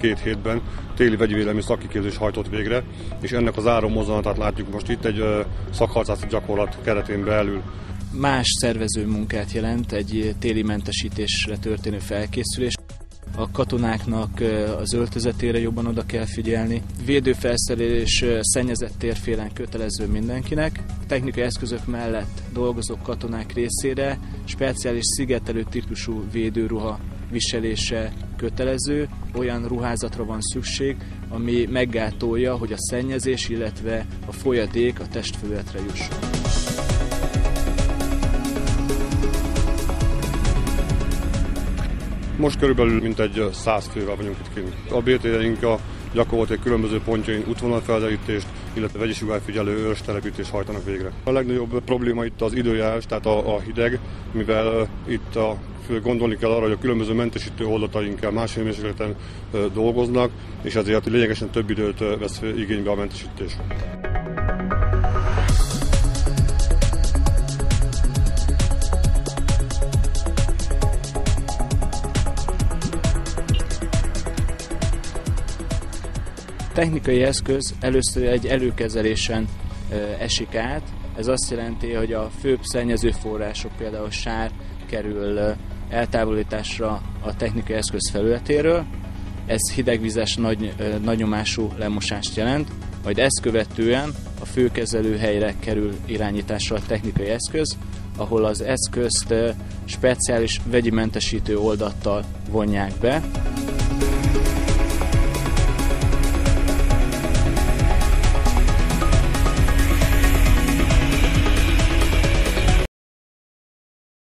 2 hétben téli vegyvédelmi szakkiképzést hajtott végre, és ennek az záró mozzanatát látjuk most itt egy szakharcászati gyakorlat keretén belül. Más szervező munkát jelent egy téli mentesítésre történő felkészülés. A katonáknak az öltözetére jobban oda kell figyelni. Védőfelszerelés szennyezett térfélen kötelező mindenkinek. Technikai eszközök mellett dolgozó katonák részére speciális szigetelő típusú védőruha viselése kötelező. Olyan ruházatra van szükség, ami meggátolja, hogy a szennyezés, illetve a folyadék a testfelületre jusson. Most körülbelül mintegy 100 fővel vagyunk itt kint. A BT-jeink a gyakorlatilag különböző pontjain útvonalfelderítést, illetve vegyi sugárfigyelő őrstelepítést hajtanak végre. A legnagyobb probléma itt az időjárás, tehát a hideg, mivel itt gondolni kell arra, hogy a különböző mentesítő oldataink más hőmérsékleten dolgoznak, és ezért lényegesen több időt vesz igénybe a mentesítés. Technikai eszköz először egy előkezelésen esik át. Ez azt jelenti, hogy a főbb szennyező források, például sár kerül eltávolításra a technikai eszköz felületéről. Ez hidegvizes nagy nyomású lemosást jelent, majd ezt követően a főkezelőhelyre kerül irányításra a technikai eszköz, ahol az eszközt speciális vegyi mentesítő oldattal vonják be.